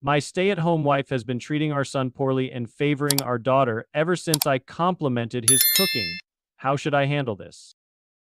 My stay-at-home wife has been treating our son poorly and favoring our daughter ever since I complimented his cooking. How should I handle this?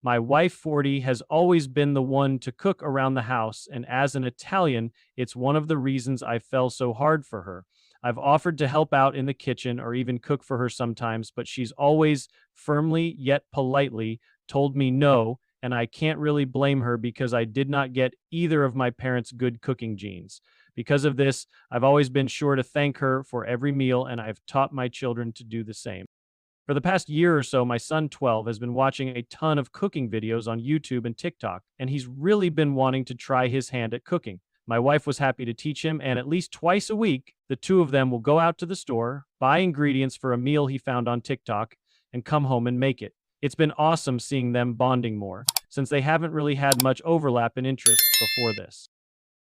My wife, 40, has always been the one to cook around the house, and as an Italian, it's one of the reasons I fell so hard for her. I've offered to help out in the kitchen or even cook for her sometimes, but she's always firmly yet politely told me no, and I can't really blame her because I did not get either of my parents' good cooking genes. Because of this, I've always been sure to thank her for every meal, and I've taught my children to do the same. For the past year or so, my son, 12, has been watching a ton of cooking videos on YouTube and TikTok, and he's really been wanting to try his hand at cooking. My wife was happy to teach him, and at least twice a week, the two of them will go out to the store, buy ingredients for a meal he found on TikTok, and come home and make it. It's been awesome seeing them bonding more, since they haven't really had much overlap in interests before this.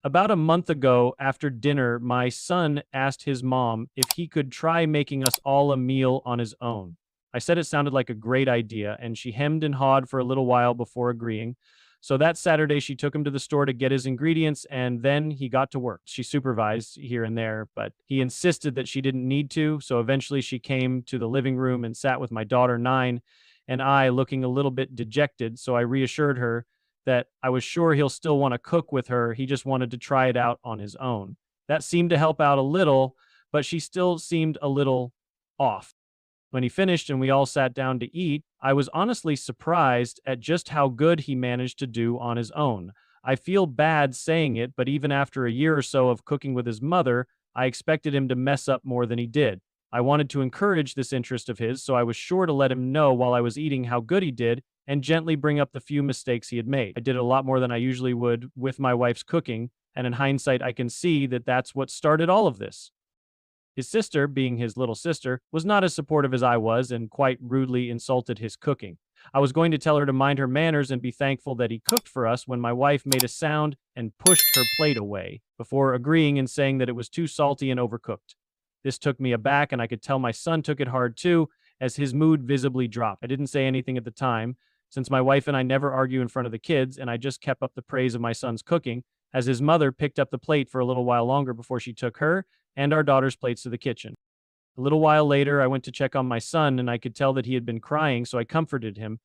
About a month ago, after dinner, my son asked his mom if he could try making us all a meal on his own. I said it sounded like a great idea, and she hemmed and hawed for a little while before agreeing. So that Saturday, she took him to the store to get his ingredients, and then he got to work. She supervised here and there, but he insisted that she didn't need to, so eventually she came to the living room and sat with my daughter, 9, and I, looking a little bit dejected, so I reassured her that I was sure he'll still want to cook with her, he just wanted to try it out on his own. That seemed to help out a little, but she still seemed a little off. When he finished and we all sat down to eat, I was honestly surprised at just how good he managed to do on his own. I feel bad saying it, but even after a year or so of cooking with his mother, I expected him to mess up more than he did. I wanted to encourage this interest of his, so I was sure to let him know while I was eating how good he did and gently bring up the few mistakes he had made. I did a lot more than I usually would with my wife's cooking, and in hindsight, I can see that that's what started all of this. His sister, being his little sister, was not as supportive as I was and quite rudely insulted his cooking. I was going to tell her to mind her manners and be thankful that he cooked for us when my wife made a sound and pushed her plate away, before agreeing and saying that it was too salty and overcooked. This took me aback, and I could tell my son took it hard too, as his mood visibly dropped. I didn't say anything at the time, since my wife and I never argue in front of the kids, and I just kept up the praise of my son's cooking, as his mother picked up the plate for a little while longer before she took her and our daughter's plates to the kitchen. A little while later, I went to check on my son, and I could tell that he had been crying, so I comforted him,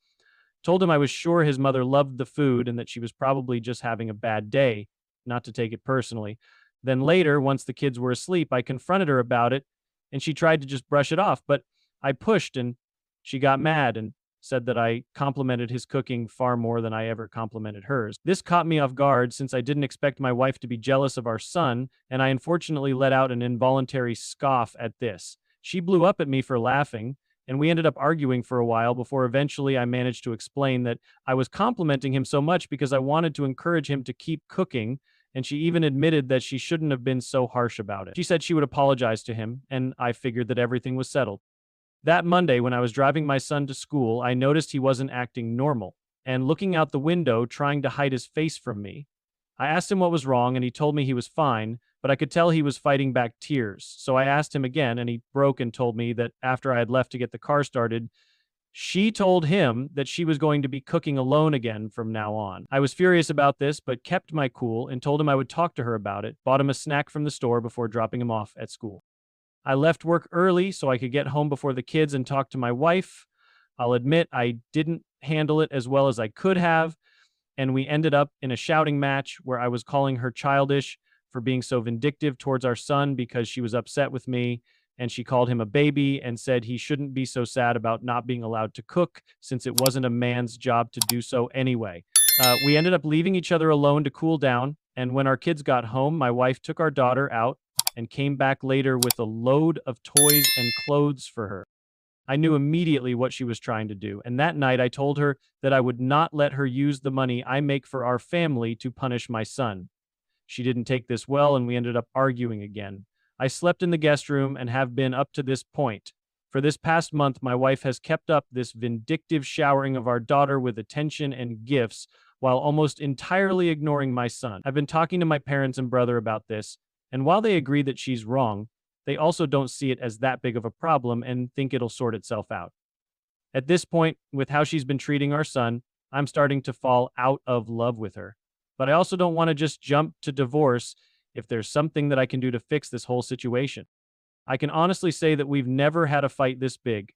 told him I was sure his mother loved the food and that she was probably just having a bad day, not to take it personally. Then later, once the kids were asleep, I confronted her about it, and she tried to just brush it off, but I pushed, and she got mad and said that I complimented his cooking far more than I ever complimented hers. This caught me off guard since I didn't expect my wife to be jealous of our son, and I unfortunately let out an involuntary scoff at this. She blew up at me for laughing, and we ended up arguing for a while before eventually I managed to explain that I was complimenting him so much because I wanted to encourage him to keep cooking, and she even admitted that she shouldn't have been so harsh about it. She said she would apologize to him, and I figured that everything was settled. That Monday, when I was driving my son to school, I noticed he wasn't acting normal and looking out the window, trying to hide his face from me. I asked him what was wrong, and he told me he was fine, but I could tell he was fighting back tears. So I asked him again, and he broke and told me that after I had left to get the car started, she told him that she was going to be cooking alone again from now on. I was furious about this, but kept my cool and told him I would talk to her about it, bought him a snack from the store before dropping him off at school. I left work early so I could get home before the kids and talk to my wife. I'll admit I didn't handle it as well as I could have, and we ended up in a shouting match where I was calling her childish for being so vindictive towards our son because she was upset with me, and she called him a baby and said he shouldn't be so sad about not being allowed to cook since it wasn't a man's job to do so anyway. We ended up leaving each other alone to cool down, and when our kids got home, my wife took our daughter out and came back later with a load of toys and clothes for her. I knew immediately what she was trying to do, and that night I told her that I would not let her use the money I make for our family to punish my son. She didn't take this well, and we ended up arguing again. I slept in the guest room and have been up to this point. For this past month, my wife has kept up this vindictive showering of our daughter with attention and gifts while almost entirely ignoring my son. I've been talking to my parents and brother about this, and while they agree that she's wrong, they also don't see it as that big of a problem and think it'll sort itself out. At this point, with how she's been treating our son, I'm starting to fall out of love with her. But I also don't want to just jump to divorce if there's something that I can do to fix this whole situation. I can honestly say that we've never had a fight this big.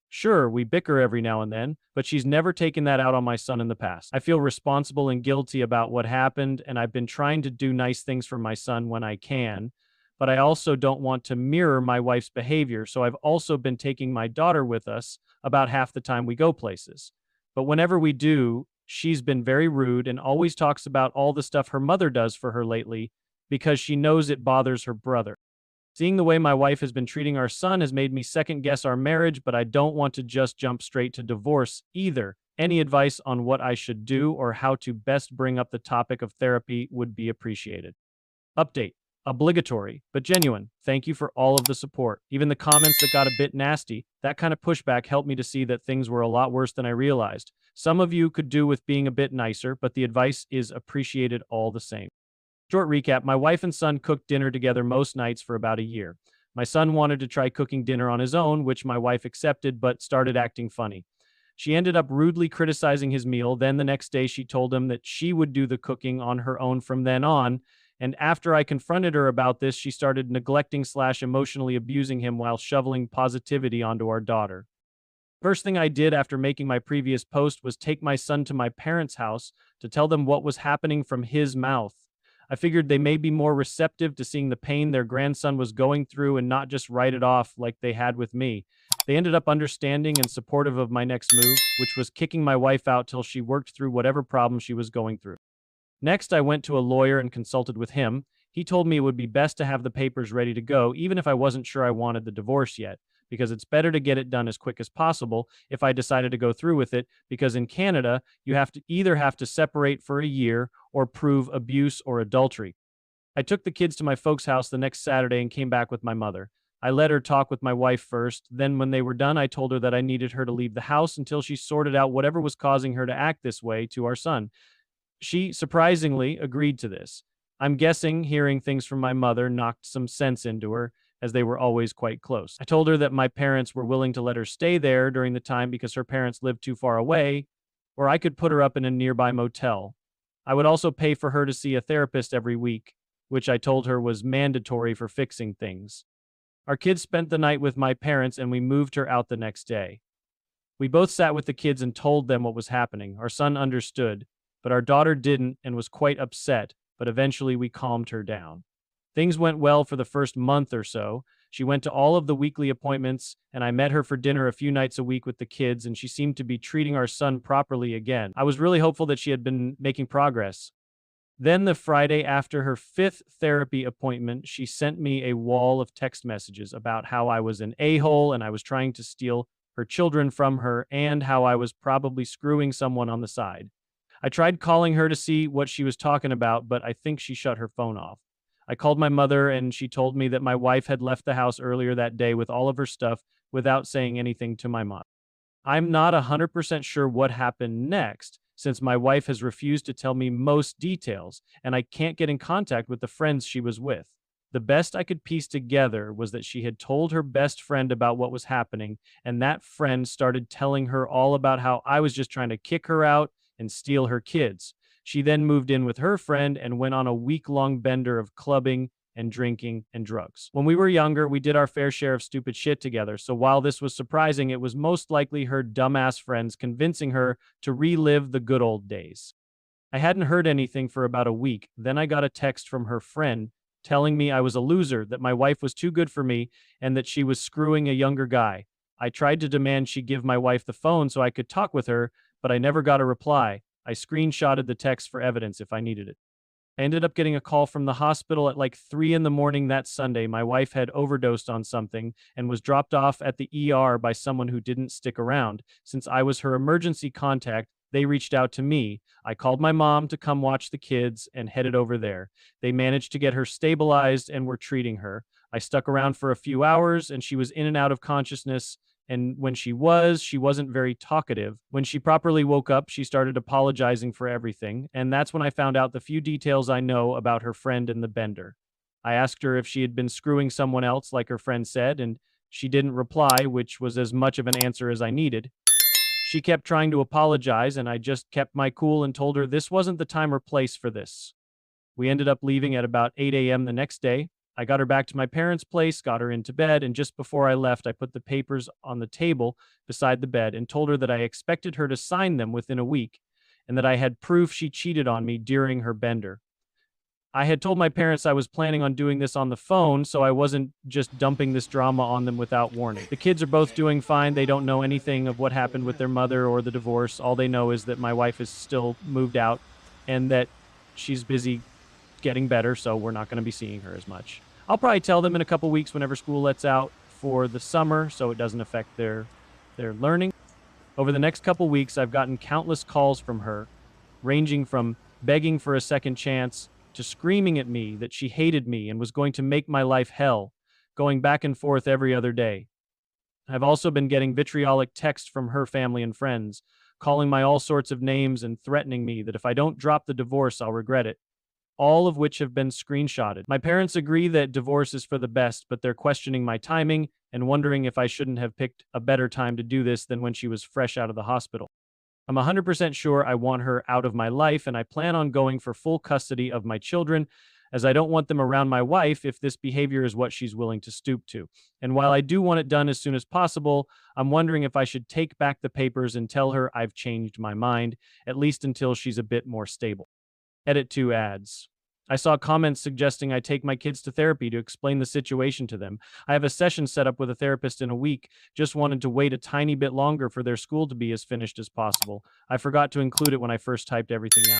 Sure, we bicker every now and then, but she's never taken that out on my son in the past. I feel responsible and guilty about what happened, and I've been trying to do nice things for my son when I can, but I also don't want to mirror my wife's behavior, so I've also been taking my daughter with us about half the time we go places. But whenever we do, she's been very rude and always talks about all the stuff her mother does for her lately because she knows it bothers her brother. Seeing the way my wife has been treating our son has made me second guess our marriage, but I don't want to just jump straight to divorce either. Any advice on what I should do or how to best bring up the topic of therapy would be appreciated. Update. Obligatory, but genuine. Thank you for all of the support. Even the comments that got a bit nasty, that kind of pushback helped me to see that things were a lot worse than I realized. Some of you could do with being a bit nicer, but the advice is appreciated all the same. Short recap, my wife and son cooked dinner together most nights for about a year. My son wanted to try cooking dinner on his own, which my wife accepted, but started acting funny. She ended up rudely criticizing his meal. Then the next day, she told him that she would do the cooking on her own from then on. And after I confronted her about this, she started neglecting/emotionally abusing him while shoveling positivity onto our daughter. First thing I did after making my previous post was take my son to my parents' house to tell them what was happening from his mouth. I figured they may be more receptive to seeing the pain their grandson was going through and not just write it off like they had with me. They ended up understanding and supportive of my next move, which was kicking my wife out till she worked through whatever problem she was going through. Next, I went to a lawyer and consulted with him. He told me it would be best to have the papers ready to go, even if I wasn't sure I wanted the divorce yet, because it's better to get it done as quick as possible if I decided to go through with it, because in Canada, you have to separate for a year or prove abuse or adultery. I took the kids to my folks' house the next Saturday and came back with my mother. I let her talk with my wife first. Then when they were done, I told her that I needed her to leave the house until she sorted out whatever was causing her to act this way to our son. She surprisingly agreed to this. I'm guessing hearing things from my mother knocked some sense into her, as they were always quite close. I told her that my parents were willing to let her stay there during the time because her parents lived too far away, or I could put her up in a nearby motel. I would also pay for her to see a therapist every week, which I told her was mandatory for fixing things. Our kids spent the night with my parents and we moved her out the next day. We both sat with the kids and told them what was happening. Our son understood, but our daughter didn't and was quite upset, but eventually we calmed her down. Things went well for the first month or so. She went to all of the weekly appointments, and I met her for dinner a few nights a week with the kids, and she seemed to be treating our son properly again. I was really hopeful that she had been making progress. Then the Friday after her 5th therapy appointment, she sent me a wall of text messages about how I was an a-hole and I was trying to steal her children from her and how I was probably screwing someone on the side. I tried calling her to see what she was talking about, but I think she shut her phone off. I called my mother and she told me that my wife had left the house earlier that day with all of her stuff without saying anything to my mom. I'm not 100% sure what happened next, since my wife has refused to tell me most details, and I can't get in contact with the friends she was with. The best I could piece together was that she had told her best friend about what was happening, and that friend started telling her all about how I was just trying to kick her out and steal her kids. She then moved in with her friend and went on a week-long bender of clubbing and drinking and drugs. When we were younger, we did our fair share of stupid shit together, so while this was surprising, it was most likely her dumbass friends convincing her to relive the good old days. I hadn't heard anything for about a week. Then I got a text from her friend telling me I was a loser, that my wife was too good for me, and that she was screwing a younger guy. I tried to demand she give my wife the phone so I could talk with her, but I never got a reply. I screenshotted the text for evidence if I needed it. I ended up getting a call from the hospital at like 3 in the morning that Sunday. My wife had overdosed on something and was dropped off at the ER by someone who didn't stick around. Since I was her emergency contact, they reached out to me. I called my mom to come watch the kids and headed over there. They managed to get her stabilized and were treating her. I stuck around for a few hours and she was in and out of consciousness. And when she wasn't very talkative. When she properly woke up, she started apologizing for everything. And that's when I found out the few details I know about her friend and the bender. I asked her if she had been screwing someone else, like her friend said, and she didn't reply, which was as much of an answer as I needed. She kept trying to apologize, and I just kept my cool and told her this wasn't the time or place for this. We ended up leaving at about 8 a.m. the next day. I got her back to my parents' place, got her into bed, and just before I left, I put the papers on the table beside the bed and told her that I expected her to sign them within a week and that I had proof she cheated on me during her bender. I had told my parents I was planning on doing this on the phone, so I wasn't just dumping this drama on them without warning. The kids are both doing fine. They don't know anything of what happened with their mother or the divorce. All they know is that my wife is still moved out and that she's busy getting better, so we're not going to be seeing her as much. I'll probably tell them in a couple weeks whenever school lets out for the summer so it doesn't affect their learning. Over the next couple weeks, I've gotten countless calls from her, ranging from begging for a second chance to screaming at me that she hated me and was going to make my life hell, going back and forth every other day. I've also been getting vitriolic texts from her family and friends, calling my all sorts of names and threatening me that if I don't drop the divorce, I'll regret it, all of which have been screenshotted. My parents agree that divorce is for the best, but they're questioning my timing and wondering if I shouldn't have picked a better time to do this than when she was fresh out of the hospital. I'm 100% sure I want her out of my life, and I plan on going for full custody of my children, as I don't want them around my wife if this behavior is what she's willing to stoop to. And while I do want it done as soon as possible, I'm wondering if I should take back the papers and tell her I've changed my mind, at least until she's a bit more stable. Edit 2 ads. I saw comments suggesting I take my kids to therapy to explain the situation to them. I have a session set up with a therapist in a week. Just wanted to wait a tiny bit longer for their school to be as finished as possible. I forgot to include it when I first typed everything out.